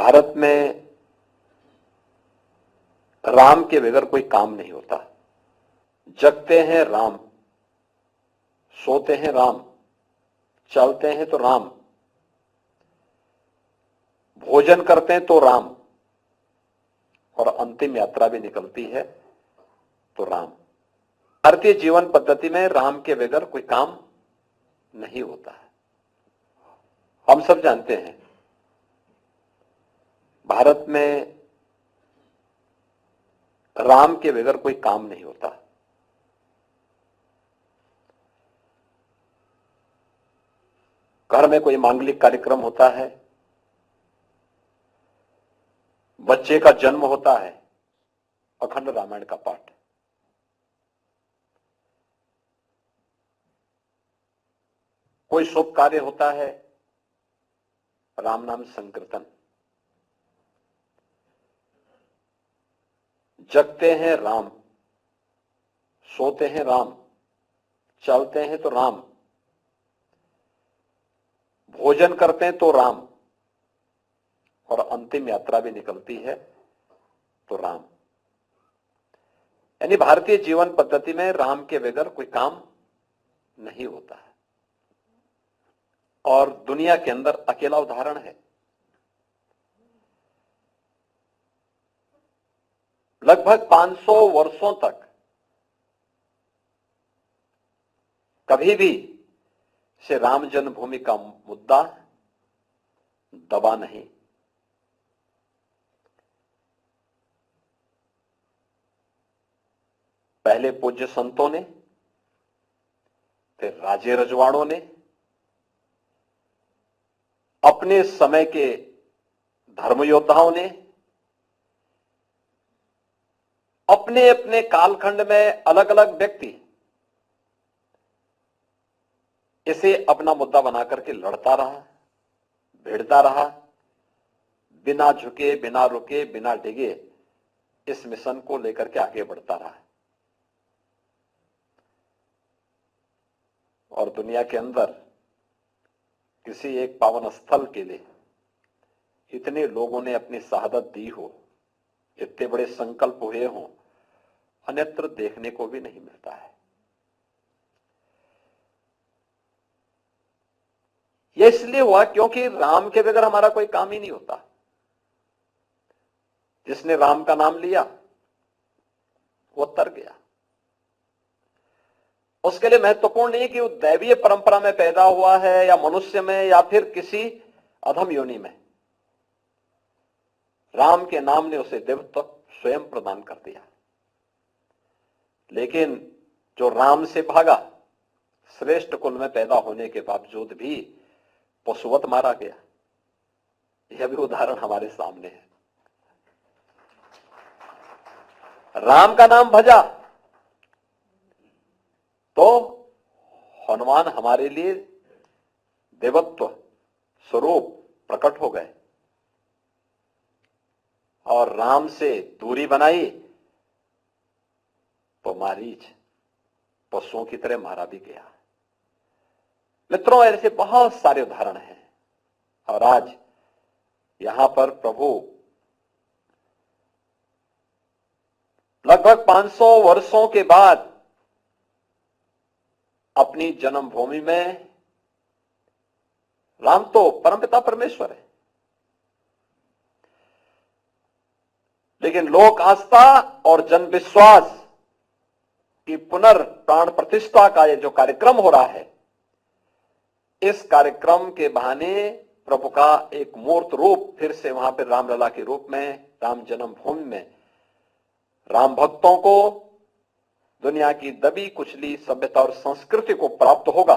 भारत में राम के बगैर कोई काम नहीं होता। जगते हैं राम, सोते हैं राम, चलते हैं तो राम, भोजन करते हैं तो राम, और अंतिम यात्रा भी निकलती है तो राम। भारतीय जीवन पद्धति में राम के बगैर कोई काम नहीं होता है। हम सब जानते हैं भारत में राम के बगैर कोई काम नहीं होता। घर में कोई मांगलिक कार्यक्रम होता है, बच्चे का जन्म होता है, अखंड रामायण का पाठ। कोई शुभ कार्य होता है, राम नाम संकीर्तन। जगते हैं राम, सोते हैं राम, चलते हैं तो राम, भोजन करते हैं तो राम, और अंतिम यात्रा भी निकलती है तो राम। यानी भारतीय जीवन पद्धति में राम के बगैर कोई काम नहीं होता है। और दुनिया के अंदर अकेला उदाहरण है। लगभग 500 वर्षों तक कभी भी से राम जन्मभूमि का मुद्दा दबा नहीं। पहले पूज्य संतों ने, फिर राजे रजवाड़ों ने, अपने समय के धर्म योद्धाओं ने अपने अपने कालखंड में अलग अलग व्यक्ति इसे अपना मुद्दा बना करके लड़ता रहा, भिड़ता रहा, बिना झुके, बिना रुके, बिना डिगे इस मिशन को लेकर के आगे बढ़ता रहा। और दुनिया के अंदर किसी एक पावन स्थल के लिए इतने लोगों ने अपनी शहादत दी हो, इतने बड़े संकल्प हुए हों, अन्यत्र देखने को भी नहीं मिलता है। यह इसलिए हुआ क्योंकि राम के बगैर हमारा कोई काम ही नहीं होता। जिसने राम का नाम लिया वो तर गया। उसके लिए महत्वपूर्ण नहीं कि वो दैवीय परंपरा में पैदा हुआ है या मनुष्य में या फिर किसी अधम योनि में। राम के नाम ने उसे देवत्व स्वयं प्रदान कर दिया। लेकिन जो राम से भागा, श्रेष्ठ कुल में पैदा होने के बावजूद भी पशुवत मारा गया। यह भी उदाहरण हमारे सामने है। राम का नाम भजा तो हनुमान हमारे लिए देवत्व स्वरूप प्रकट हो गए, और राम से दूरी बनाई तो मारीच पशुओं की तरह मारा भी गया। मित्रों, ऐसे बहुत सारे उदाहरण हैं। और आज यहां पर प्रभु लगभग 500 वर्षों के बाद अपनी जन्मभूमि में, राम तो परमपिता परमेश्वर है, लेकिन लोक आस्था और जन विश्वास की पुनर्प्राण प्रतिष्ठा का ये जो कार्यक्रम हो रहा है, इस कार्यक्रम के बहाने प्रभु का एक मूर्त रूप फिर से वहां पर रामलला के रूप में राम जन्मभूमि में राम भक्तों को दुनिया की दबी कुचली सभ्यता और संस्कृति को प्राप्त होगा।